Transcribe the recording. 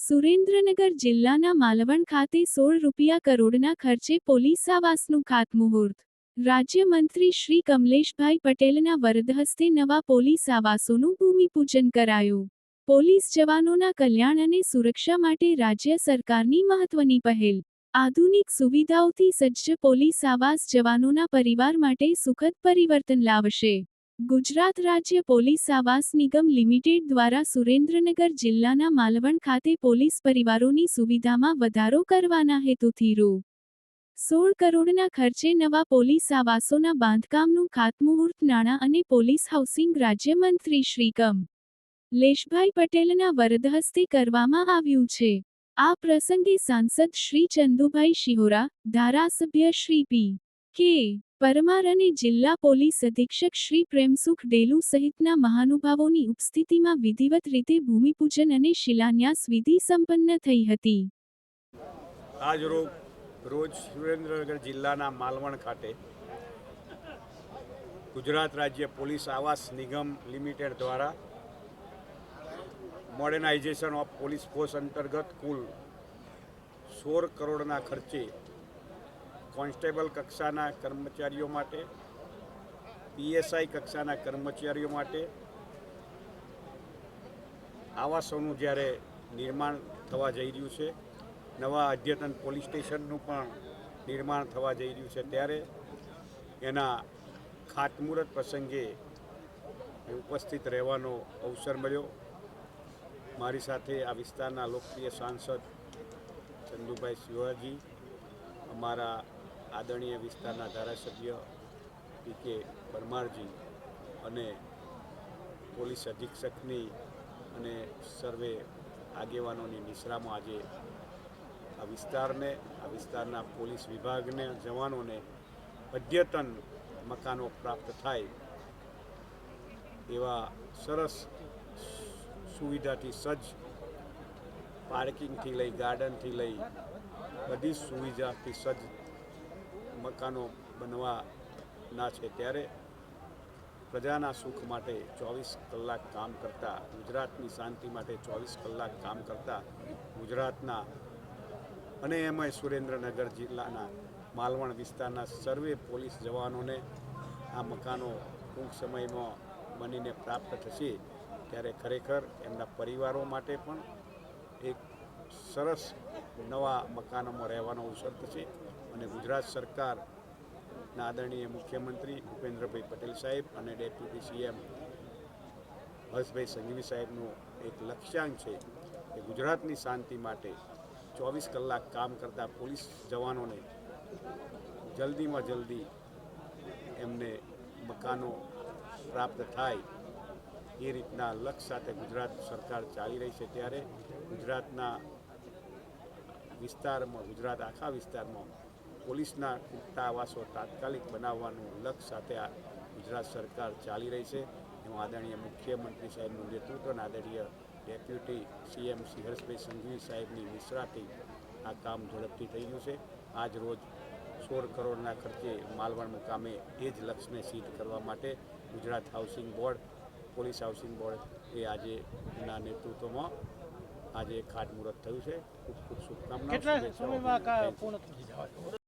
સુરેન્દ્રનગર જિલ્લાના માલવણ ખાતે 16 રૂપિયા કરોડના ખર્ચે પોલીસ આવાસનું ખાતમુહૂર્ત. રાજ્યમંત્રી શ્રી કમલેશભાઈ પટેલના વરદ હસ્તે નવા પોલીસ આવાસોનું ભૂમિપૂજન કરાયું. પોલીસ જવાનોના કલ્યાણ અને સુરક્ષા માટે રાજ્ય સરકારની મહત્વની પહેલ. આધુનિક સુવિધાઓથી સજ્જ પોલીસ આવાસ જવાનોના પરિવાર માટે સુખદ પરિવર્તન લાવશે. ગુજરાત રાજ્ય પોલીસ આવાસ નિગમ લિમિટેડ દ્વારા સુરેન્દ્રનગર જિલ્લાના માલવણ ખાતે પોલીસ પરિવારોની સુવિધામાં વધારો કરવાના હેતુથી રૂ. 16 કરોડના ખર્ચે નવા પોલીસ આવાસોના બાંધકામનું ખાતમુહૂર્ત નાણાં અને પોલીસ હાઉસિંગ રાજ્યમંત્રી શ્રી કમલેશભાઈ પટેલના વરદ હસ્તે કરવામાં આવ્યું છે. આ પ્રસંગે સાંસદ શ્રી ચંદુભાઈ શિહોરા, ધારાસભ્ય શ્રી પી. કે. પરમાર અને જિલ્લા પોલીસ અધિક્ષક શ્રી પ્રેમસુખ ડેલુ સહિતના મહાનુભાવોની ઉપસ્થિતિમાં વિધિવત રીતે ભૂમિપૂજન અને શિલાન્યાસ વિધિ સંપન્ન થઈ હતી. આજ રોજ સુરેન્દ્રનગર જિલ્લાના માલવણ ખાતે ગુજરાત રાજ્ય પોલીસ આવાસ નિગમ લિમિટેડ દ્વારા મોડર્નાઇઝેશન ઓફ પોલીસ ફોર્સ અંતર્ગત કુલ 16 કરોડના ખર્ચે કોન્સ્ટેબલ કક્ષાના કર્મચારીઓ માટે, પીએસઆઈ કક્ષાના કર્મચારીઓ માટે આવાસોનું જ્યારે નિર્માણ થવા જઈ રહ્યું છે, નવા અદ્યતન પોલીસ સ્ટેશનનું પણ નિર્માણ થવા જઈ રહ્યું છે, ત્યારે એના ખાતમુહૂર્ત પ્રસંગે ઉપસ્થિત રહેવાનો અવસર મળ્યો. મારી સાથે આ વિસ્તારના લોકપ્રિય સાંસદ ચંદુભાઈ શિવાજી, અમારા આદરણીય વિસ્તારના ધારાસભ્ય પી. કે. પરમારજી અને પોલીસ અધિક્ષકની અને સર્વે આગેવાનોની નિશ્રામાં આજે આ વિસ્તારના પોલીસ વિભાગને જવાનોને અદ્યતન મકાનો પ્રાપ્ત થાય એવા સરસ સુવિધાથી સજ્જ, પાર્કિંગથી લઈ ગાર્ડનથી લઈ બધી સુવિધાથી સજ્જ મકાનો બનવાના છે. ત્યારે પ્રજાના સુખ માટે 24 કલાક કામ કરતા, ગુજરાતની શાંતિ માટે 24 કલાક કામ કરતા ગુજરાતના અને એમાંય સુરેન્દ્રનગર જિલ્લાના માલવણ વિસ્તારના સર્વે પોલીસ જવાનોને આ મકાનો ટૂંક સમયમાં બનીને પ્રાપ્ત થશે. ત્યારે ખરેખર એમના પરિવારો માટે પણ એક સરસ નવા મકાનોમાં રહેવાનો અવસર થશે અને ગુજરાત સરકારના આદરણીય મુખ્યમંત્રી ભૂપેન્દ્રભાઈ પટેલ સાહેબ અને ડેપ્યુટી સીએમ હર્ષભાઈ સંઘવી સાહેબનું એક લક્ષ્યાંક છે કે ગુજરાતની શાંતિ માટે 24 કલાક કામ કરતા પોલીસ જવાનોને જલ્દીમાં જલ્દી એમને મકાનો પ્રાપ્ત થાય એ રીતના લક્ષ્ય સાથે ગુજરાત સરકાર ચાલી રહી છે. ત્યારે ગુજરાતના આખા વિસ્તારમાં પોલીસના ખૂટતા આવાસો તાત્કાલિક બનાવવાનું લક્ષ્ય સાથે આ ગુજરાત સરકાર ચાલી રહી છે. એમાં આદરણીય મુખ્યમંત્રી સાહેબનું નેતૃત્વ અને આદરણીય ડેપ્યુટી સીએમ શ્રી હર્ષભાઈ સંઘવી સાહેબની નિશ્રાથી આ કામ ઝડપથી થઈ ગયું છે. આજ રોજ 16 કરોડના ખર્ચે માલવણ મુકામે એ જ લક્ષ્યને સિદ્ધ કરવા માટે Gujarat housing board, police housing board એ આજે એના નેતૃત્વમાં આજે ખાતમુહૂર્ત થયું છે. ખૂબ ખૂબ શુભકામનાઓ.